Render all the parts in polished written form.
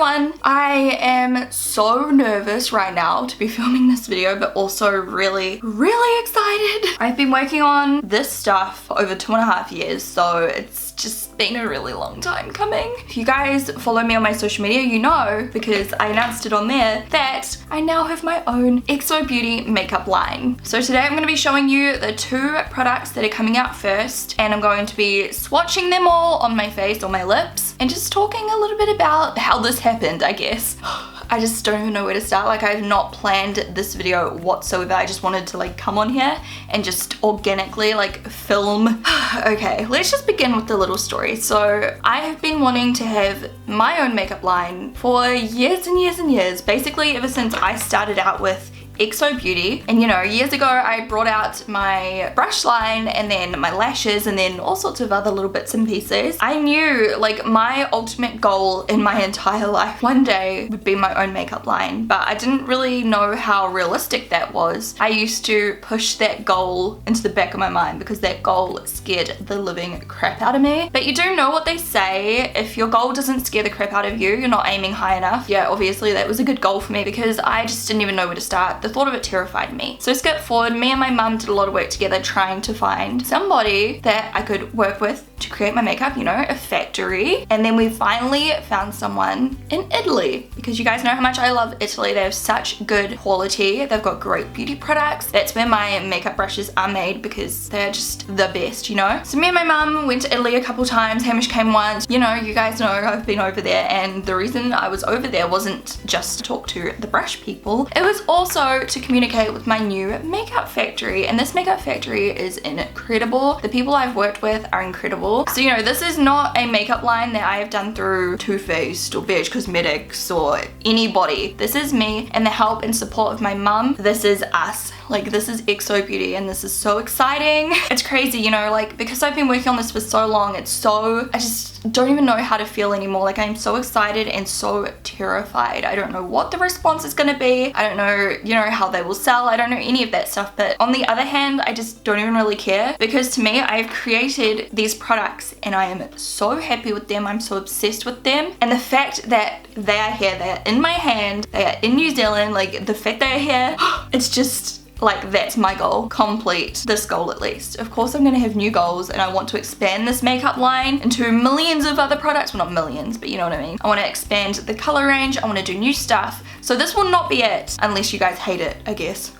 everyone! I am so nervous right now to be filming this video, but also really excited. I've been working on this stuff for over 2.5 years, so it's just been a really long time coming. If you guys follow me on my social media, you know, because I announced it on there, that I now have my own Exo Beauty makeup line. So today I'm going to be showing you the 2 products that are coming out first, and I'm going to be swatching them all on my face or my lips and just talking a little bit about how this happened, I guess. I just don't even know where to start. Like, I've not planned this video whatsoever. I just wanted to like come on here and just organically like film. Okay, let's just begin with the little story. So I have been wanting to have my own makeup line for years and years and years. Basically ever since I started out with Exo Beauty. And you know, years ago I brought out my brush line and then my lashes and then all sorts of other little bits and pieces. I knew like my ultimate goal in my entire life one day would be my own makeup line, but I didn't really know how realistic that was. I used to push that goal into the back of my mind because that goal scared the living crap out of me. But you do know what they say, if your goal doesn't scare the crap out of you, you're not aiming high enough. Yeah, obviously that was a good goal for me because I just didn't even know where to start. The thought of it terrified me. So skip forward, me and my mum did a lot of work together trying to find somebody that I could work with to create my makeup, you know, a factory. And then we finally found someone in Italy, because you guys know how much I love Italy. They have such good quality. They've got great beauty products. That's where my makeup brushes are made because they're just the best, you know. So me and my mum went to Italy a couple times. Hamish came once. You know, you guys know I've been over there, and the reason I was over there wasn't just to talk to the brush people. It was also to communicate with my new makeup factory, and this makeup factory is incredible. The people I've worked with are incredible. So you know, this is not a makeup line that I have done through Too Faced or Beige Cosmetics or anybody. This is me and the help and support of my mum. This is us. Like, this is Exo Beauty, and this is so exciting. It's crazy, you know, like, because I've been working on this for so long, I just don't even know how to feel anymore. Like, I'm so excited and so terrified. I don't know what the response is gonna be. I don't know, you know, how they will sell. I don't know any of that stuff. But on the other hand, I just don't even really care, because to me, I've created these products and I am so happy with them. I'm so obsessed with them. And the fact that they are here, they are in my hand, they are in New Zealand, like the fact they are here, it's just like, that's my goal. Complete this goal at least. Of course I'm gonna have new goals, and I want to expand this makeup line into millions of other products. Well, not millions, but you know what I mean. I want to expand the color range. I want to do new stuff. So this will not be it, unless you guys hate it, I guess.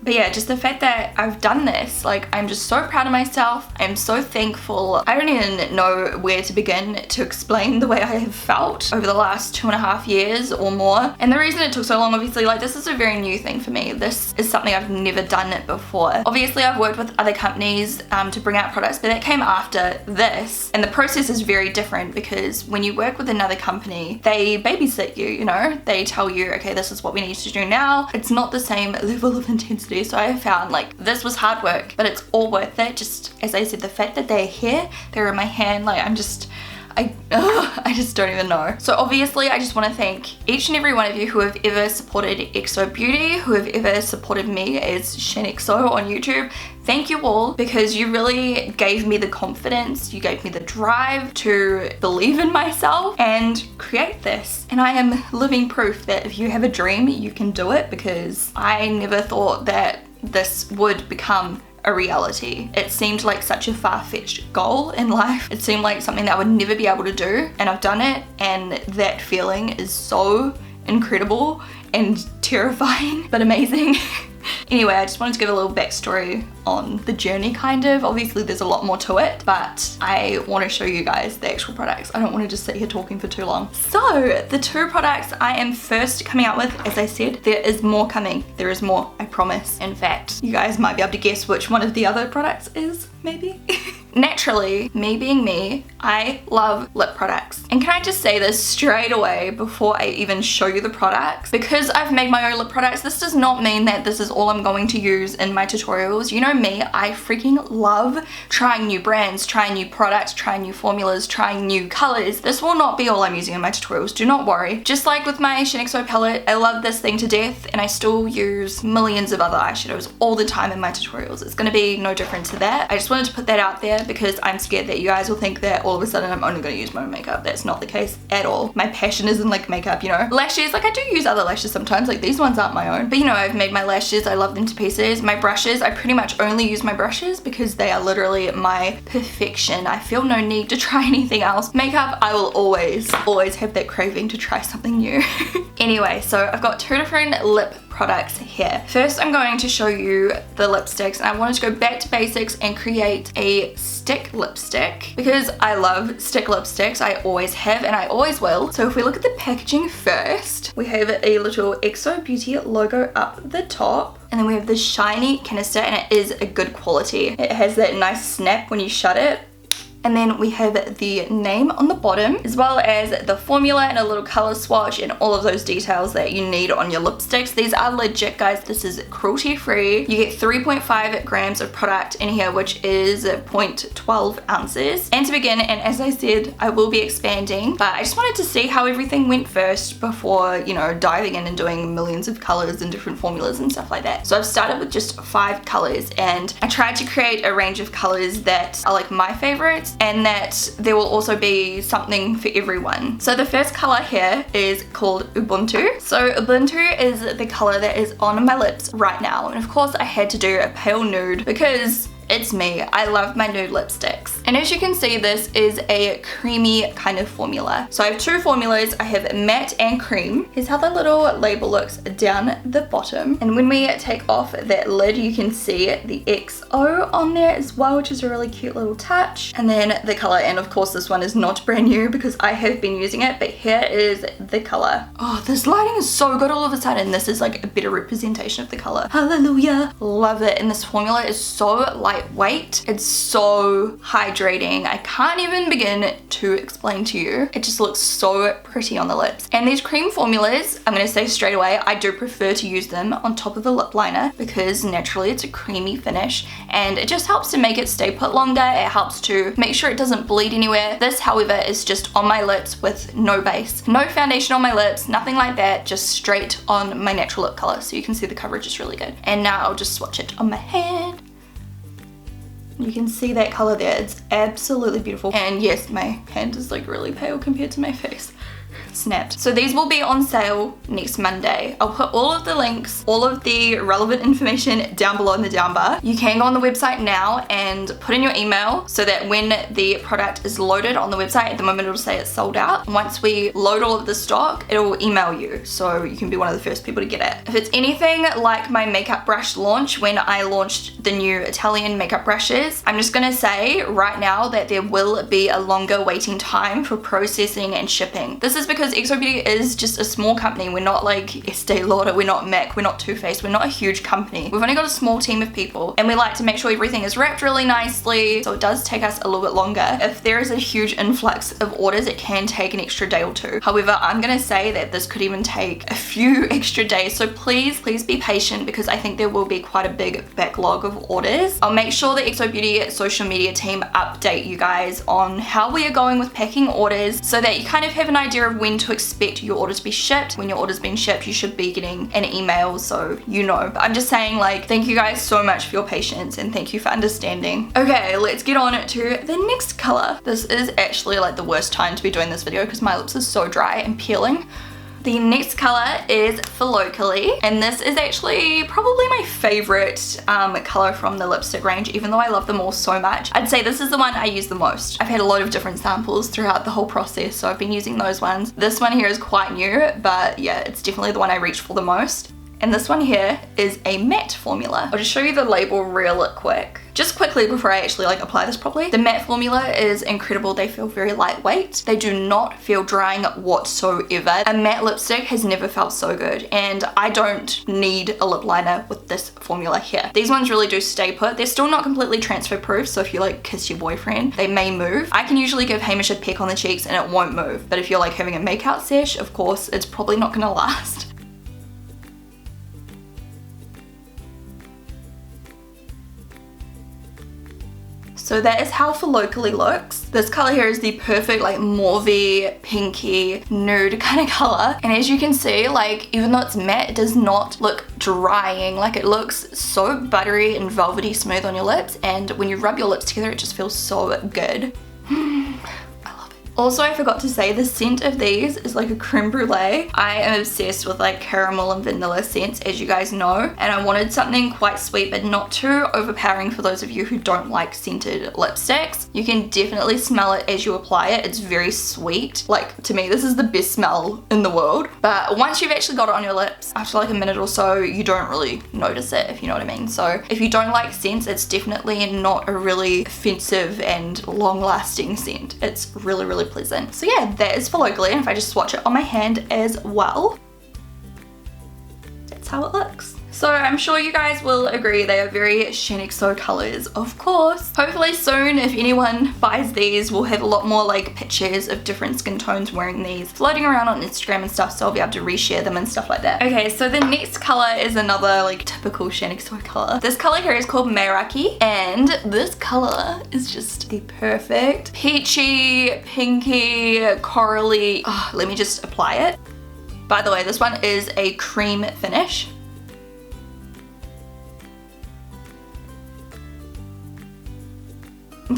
But yeah, just the fact that I've done this, like, I'm just so proud of myself. I'm so thankful. I don't even know where to begin to explain the way I have felt over the last 2.5 years or more. And the reason it took so long, obviously, like, this is a very new thing for me. This is something I've never done it before. Obviously, I've worked with other companies to bring out products, but that came after this. And the process is very different, because when you work with another company, they babysit you, you know? They tell you, okay, this is what we need to do now. It's not the same level of intensity. So I found like this was hard work, but it's all worth it. Just as I said, the fact that they're here, they're in my hand, like I just don't even know. So obviously I just want to thank each and every one of you who have ever supported Exo Beauty, who have ever supported me as Shaaanxo on YouTube. Thank you all, because you really gave me the confidence, you gave me the drive to believe in myself and create this. And I am living proof that if you have a dream, you can do it, because I never thought that this would become a reality. It seemed like such a far-fetched goal in life. It seemed like something that I would never be able to do, and I've done it, and that feeling is so incredible and terrifying, but amazing. Anyway, I just wanted to give a little backstory on the journey, kind of. Obviously there's a lot more to it, but I want to show you guys the actual products. I don't want to just sit here talking for too long. So the 2 products I am first coming out with, as I said, there is more coming. There is more, I promise. In fact, you guys might be able to guess which one of the other products is, maybe. Naturally, me being me, I love lip products. And can I just say this straight away before I even show you the products? Because I've made my own lip products, this does not mean that this is all I'm going to use in my tutorials. You know me, I freaking love trying new brands, trying new products, trying new formulas, trying new colors. This will not be all I'm using in my tutorials, do not worry. Just like with my Shaaanxo palette, I love this thing to death, and I still use millions of other eyeshadows all the time in my tutorials. It's gonna be no different to that. I just just wanted to put that out there because I'm scared that you guys will think that all of a sudden I'm only going to use my own makeup. That's not the case at all. My passion isn't like makeup, you know. Lashes, like I do use other lashes sometimes, like these ones aren't my own, but you know, I've made my lashes, I love them to pieces. My brushes, I pretty much only use my brushes because they are literally my perfection. I feel no need to try anything else. Makeup, I will always have that craving to try something new. Anyway, so I've got two different lip products here. First, I'm going to show you the lipsticks, and I wanted to go back to basics and create a stick lipstick because I love stick lipsticks. I always have and I always will. So if we look at the packaging first, we have a little Exo Beauty logo up the top. And then we have this shiny canister, and it is a good quality. It has that nice snap when you shut it. And then we have the name on the bottom, as well as the formula and a little color swatch and all of those details that you need on your lipsticks. These are legit, guys. This is cruelty free. You get 3.5 grams of product in here, which is 0.12 ounces. And to begin, and as I said, I will be expanding, but I just wanted to see how everything went first before, you know, diving in and doing millions of colors and different formulas and stuff like that. So I've started with just 5 colors, and I tried to create a range of colors that are like my favorites, and that there will also be something for everyone. So the first color here is called Ubuntu. So Ubuntu is the color that is on my lips right now, and of course I had to do a pale nude because it's me. I love my nude lipsticks. And as you can see, this is a creamy kind of formula. So I have 2 formulas. I have matte and cream. Here's how the little label looks down the bottom. And when we take off that lid, you can see the XO on there as well, which is a really cute little touch. And then the color, and of course this one is not brand new because I have been using it, but here is the color. Oh, this lighting is so good all of a sudden. This is like a better representation of the color. Hallelujah. Love it. And this formula is so lightweight. It's so hydrating. I can't even begin to explain to you. It just looks so pretty on the lips. And these cream formulas, I'm going to say straight away, I do prefer to use them on top of a lip liner because naturally it's a creamy finish and it just helps to make it stay put longer. It helps to make sure it doesn't bleed anywhere. This, however, is just on my lips with no base. No foundation on my lips, nothing like that, just straight on my natural lip color. So you can see the coverage is really good. And now I'll just swatch it on my hand. You can see that color there. It's absolutely beautiful. And yes, my hand is like really pale compared to my face. Snapped. So these will be on sale next Monday. I'll put all of the links, all of the relevant information down below in the down bar. You can go on the website now and put in your email so that when the product is loaded on the website, at the moment it'll say it's sold out. Once we load all of the stock, it'll email you so you can be one of the first people to get it. If it's anything like my makeup brush launch when I launched the new Italian makeup brushes, I'm just gonna say right now that there will be a longer waiting time for processing and shipping. This is because Exo Beauty is just a small company. We're not like Estee Lauder, we're not MAC, we're not Too Faced, we're not a huge company. We've only got a small team of people and we like to make sure everything is wrapped really nicely, so it does take us a little bit longer. If there is a huge influx of orders, it can take an extra day or 2. However, I'm gonna say that this could even take a few extra days, so please be patient because I think there will be quite a big backlog of orders. I'll make sure the Exo Beauty social media team update you guys on how we are going with packing orders so that you kind of have an idea of when to expect your order to be shipped. When your order's been shipped, you should be getting an email so you know. But I'm just saying, like, thank you guys so much for your patience and thank you for understanding. Okay, let's get on to the next color. This is actually like the worst time to be doing this video because my lips are so dry and peeling. The next color is for locally, and this is actually probably my favorite color from the lipstick range, even though I love them all so much. I'd say this is the one I use the most. I've had a lot of different samples throughout the whole process, so I've been using those ones. This one here is quite new, but yeah, it's definitely the one I reach for the most. And this one here is a matte formula. I'll just show you the label real quick. Just quickly before I actually like apply this properly. The matte formula is incredible. They feel very lightweight. They do not feel drying whatsoever. A matte lipstick has never felt so good, and I don't need a lip liner with this formula here. These ones really do stay put. They're still not completely transfer proof, so if you like kiss your boyfriend, they may move. I can usually give Hamish a peck on the cheeks and it won't move, but if you're like having a makeout sesh, of course, it's probably not gonna last. So that is how For Locally looks. This color here is the perfect like mauvey, pinky, nude kind of color. And as you can see, like even though it's matte, it does not look drying. Like it looks so buttery and velvety smooth on your lips, and when you rub your lips together, it just feels so good. Also, I forgot to say the scent of these is like a creme brulee. I am obsessed with like caramel and vanilla scents, as you guys know, and I wanted something quite sweet but not too overpowering for those of you who don't like scented lipsticks. You can definitely smell it as you apply it. It's very sweet. Like to me, this is the best smell in the world. But once you've actually got it on your lips, after like a minute or so, you don't really notice it, if you know what I mean. So if you don't like scents, it's definitely not a really offensive and long-lasting scent. It's really pleasant. So yeah, that is For Locally, and if I just swatch it on my hand as well, that's how it looks. So I'm sure you guys will agree they are very Shaaanxo colors, of course. Hopefully soon, if anyone buys these, we'll have a lot more like pictures of different skin tones wearing these floating around on Instagram and stuff, so I'll be able to reshare them and stuff like that. Okay, so the next color is another like typical Shaaanxo color. This color here is called Meraki, and this color is just the perfect peachy, pinky, corally. Oh, let me just apply it. By the way, this one is a cream finish.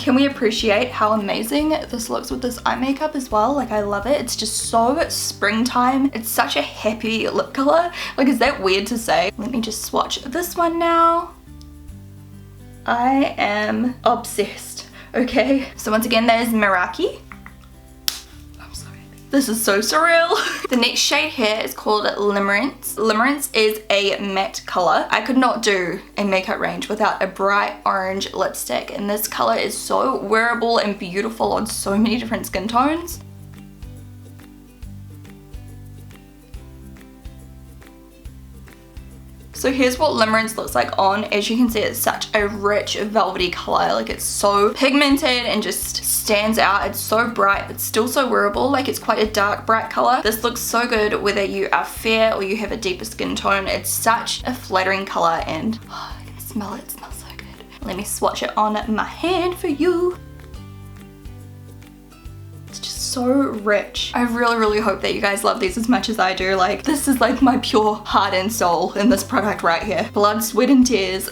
Can we appreciate how amazing this looks with this eye makeup as well? Like I love it. It's just so springtime. It's such a happy lip color. Like, is that weird to say? Let me just swatch this one now. I am obsessed. Okay, so once again, that is Meraki. This is so surreal. The next shade here is called Limerence. Limerence is a matte color. I could not do a makeup range without a bright orange lipstick, and this color is so wearable and beautiful on so many different skin tones. So here's what Limerence looks like on. As you can see, it's such a rich velvety color. Like it's so pigmented and just stands out. It's so bright but still so wearable. Like it's quite a dark bright color. This looks so good whether you are fair or you have a deeper skin tone. It's such a flattering color, and oh, I can smell it. It smells so good. Let me swatch it on my hand for you. So rich. I really hope that you guys love these as much as I do. Like this is like my pure heart and soul in this product right here. Blood, sweat and tears.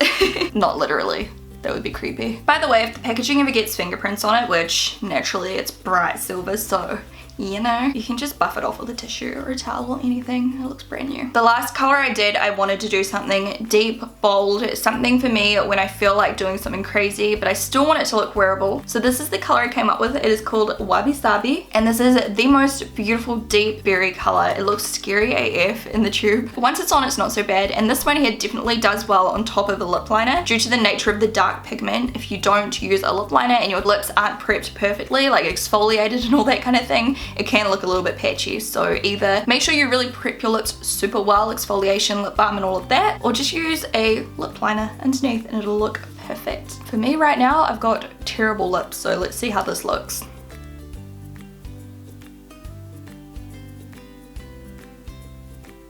Not literally. That would be creepy. By the way, if the packaging ever gets fingerprints on it, which naturally it's bright silver, so you know, you can just buff it off with a tissue or a towel or anything. It looks brand new. The last color I did, I wanted to do something deep, bold, something for me when I feel like doing something crazy, but I still want it to look wearable. So this is the color I came up with. It is called Wabi Sabi, and this is the most beautiful deep berry color. It looks scary AF in the tube. But once it's on, it's not so bad, and this one here definitely does well on top of a lip liner due to the nature of the dark pigment. If you don't use a lip liner and your lips aren't prepped perfectly, like exfoliated and all that kind of thing, it can look a little bit patchy. So either make sure you really prep your lips super well, exfoliation, lip balm and all of that, or just use a lip liner underneath and it'll look perfect. For me right now, I've got terrible lips, so let's see how this looks.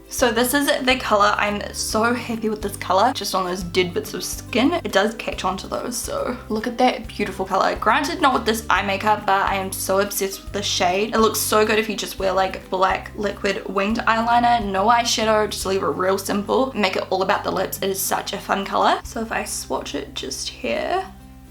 So this is the color. I'm so happy with this color. Just on those dead bits of skin, it does catch onto those. So look at that beautiful color. Granted, not with this eye makeup, but I am so obsessed with this shade. It looks so good if you just wear like black liquid winged eyeliner, no eyeshadow, just leave it real simple. Make it all about the lips. It is such a fun color. So if I swatch it just here,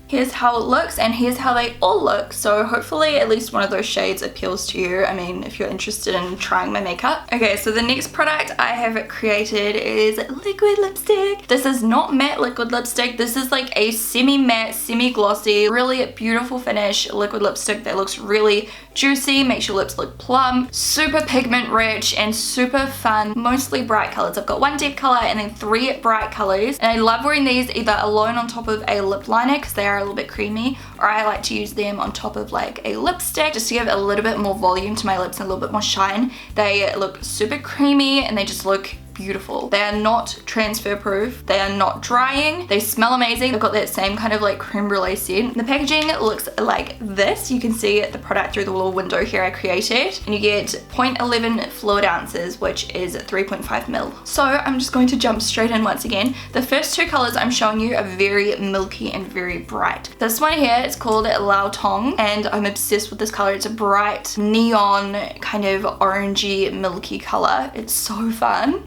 here's how it looks, and here's how they all look. So hopefully at least one of those shades appeals to you. I mean, if you're interested in trying my makeup. Okay, so the next product I have created is liquid lipstick. This is not matte liquid lipstick. This is like a semi-matte, semi-glossy, really beautiful finish liquid lipstick that looks really juicy, makes your lips look plump, super pigment rich, and super fun, mostly bright colors. I've got one deep color and then 3 bright colors, and I love wearing these either alone on top of a lip liner because they are a little bit creamy, or I like to use them on top of like a lipstick just to give a little bit more volume to my lips and a little bit more shine. They look super creamy and they just look beautiful. They are not transfer proof. They are not drying. They smell amazing. They've got that same kind of like creme brulee scent. The packaging looks like this. You can see the product through the little window here I created. And you get 0.11 fluid ounces, which is 3.5 mil. So I'm just going to jump straight in once again. The first two colors I'm showing you are very milky and very bright. This one here is called Lao Tong, and I'm obsessed with this color. It's a bright neon kind of orangey milky color. It's so fun.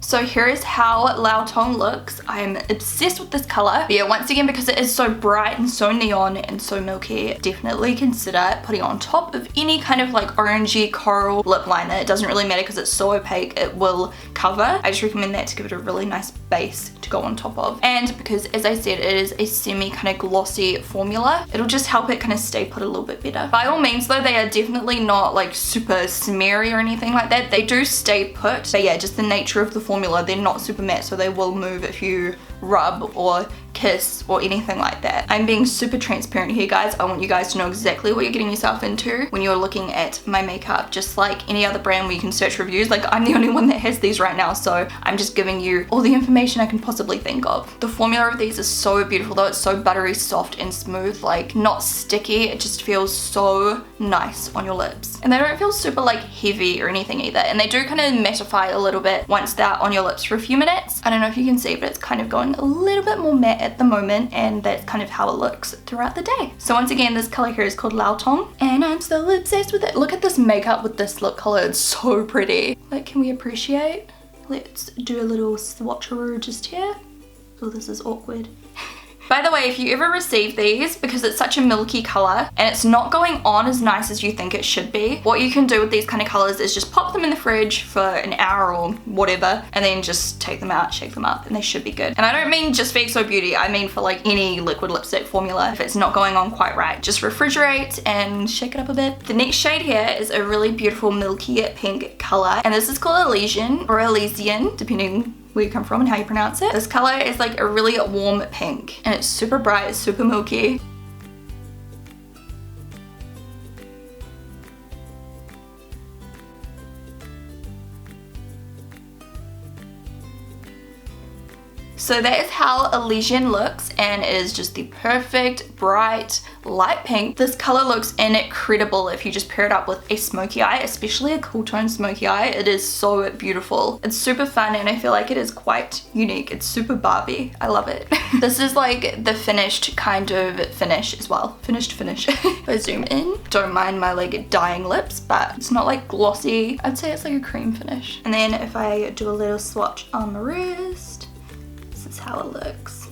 So here is how Lao Tong looks. I'm obsessed with this color. But yeah, once again, because it is so bright and so neon and so milky, definitely consider putting it on top of any kind of like orangey coral lip liner. It doesn't really matter because it's so opaque, it will cover. I just recommend that to give it a really nice base to go on top of. And because, as I said, it is a semi kind of glossy formula, it'll just help it kind of stay put a little bit better. By all means though, they are definitely not like super smeary or anything like that. They do stay put. But yeah, just the nature of the formula, they're not super matte, so they will move if you rub or kiss or anything like that. I'm being super transparent here, guys. I want you guys to know exactly what you're getting yourself into when you're looking at my makeup, just like any other brand where you can search reviews. Like, I'm the only one that has these right now, so I'm just giving you all the information I can possibly think of. The formula of these is so beautiful though. It's so buttery soft and smooth, like not sticky. It just feels so nice on your lips, and they don't feel super like heavy or anything either, and they do kind of mattify a little bit once they're on your lips for a few minutes. I don't know if you can see, but it's kind of going a little bit more matte at the moment, and that's kind of how it looks throughout the day. So once again, this color here is called Lao Tong, and I'm so obsessed with it. Look at this makeup with this lip color. It's so pretty. Like, can we appreciate? Let's do a little swatcheroo just here. Oh, this is awkward. By the way, if you ever receive these, because it's such a milky color and it's not going on as nice as you think it should be, what you can do with these kind of colors is just pop them in the fridge for an hour or whatever, and then just take them out, shake them up, and they should be good. And I don't mean just for Exo Beauty, I mean for like any liquid lipstick formula. If it's not going on quite right, just refrigerate and shake it up a bit. The next shade here is a really beautiful milky pink color, and this is called Elysian or Elysian, depending where you come from and how you pronounce it. This color is like a really warm pink, and it's super bright, super milky. So that is how Elysian looks, and it is just the perfect, bright, light pink. This color looks incredible if you just pair it up with a smoky eye, especially a cool tone smoky eye. It is so beautiful. It's super fun, and I feel like it is quite unique. It's super Barbie. I love it. This is like the finished kind of finish as well. Finished finish. If I zoom in, don't mind my like dying lips, but it's not like glossy. I'd say it's like a cream finish. And then if I do a little swatch on the wrist, this is how it looks.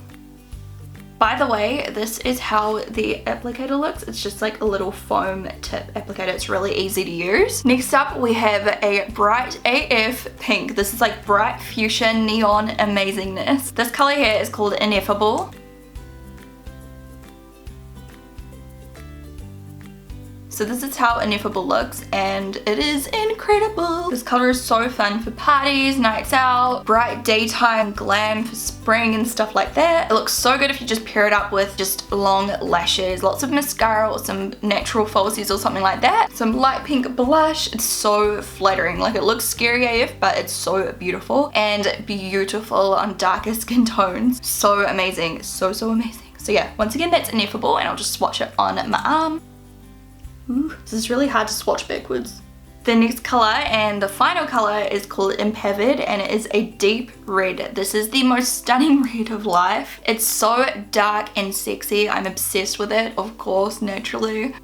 By the way, this is how the applicator looks. It's just like a little foam tip applicator. It's really easy to use. Next up, we have a bright AF pink. This is like bright fuchsia neon amazingness. This color here is called Ineffable. So this is how Ineffable looks, and it is incredible. This color is so fun for parties, nights out, bright daytime glam for spring and stuff like that. It looks so good if you just pair it up with just long lashes, lots of mascara or some natural falsies or something like that. Some light pink blush. It's so flattering. Like, it looks scary AF, but it's so beautiful and beautiful on darker skin tones. So amazing. So amazing. So yeah, once again, that's Ineffable, and I'll just swatch it on my arm. Ooh, this is really hard to swatch backwards. The next color and the final color is called Impavid, and it is a deep red. This is the most stunning red of life. It's so dark and sexy. I'm obsessed with it, of course, naturally.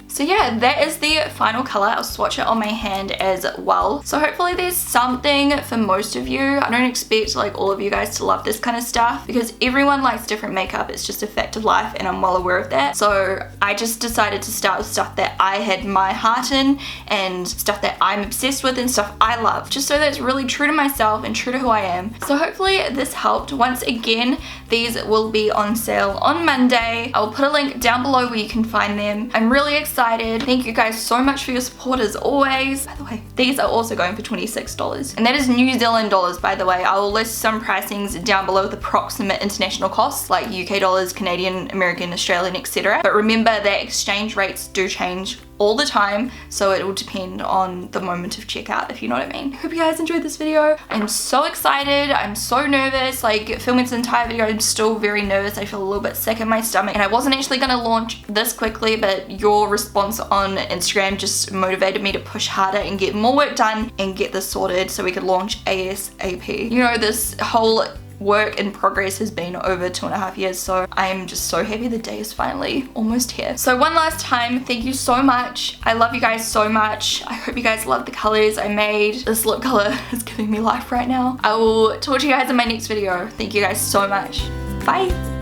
So yeah, that is the final color. I'll swatch it on my hand as well. So hopefully there's something for most of you. I don't expect like all of you guys to love this kind of stuff, because everyone likes different makeup. It's just a fact of life, and I'm well aware of that. So I just decided to start with stuff that I had my heart in, and stuff that I'm obsessed with, and stuff I love, just so that it's really true to myself and true to who I am. So hopefully this helped. Once again, these will be on sale on Monday. I'll put a link down below where you can find them. I'm really excited excited. Thank you guys so much for your support as always. By the way, these are also going for $26. And that is New Zealand dollars, by the way. I will list some pricings down below with approximate international costs like UK dollars, Canadian, American, Australian, etc. But remember that exchange rates do change all the time, so it will depend on the moment of checkout, if you know what I mean. Hope you guys enjoyed this video. I'm so excited. I'm so nervous. Like, filming this entire video, I'm still very nervous. I feel a little bit sick in my stomach, and I wasn't actually gonna launch this quickly, but your response on Instagram just motivated me to push harder and get more work done and get this sorted so we could launch ASAP. You know, this whole work in progress has been over 2.5 years, so I am just so happy the day is finally almost here. So one last time, thank you so much. I love you guys so much. I hope you guys love the colors I made. This lip color is giving me life right now. I will talk to you guys in my next video. Thank you guys so much. Bye.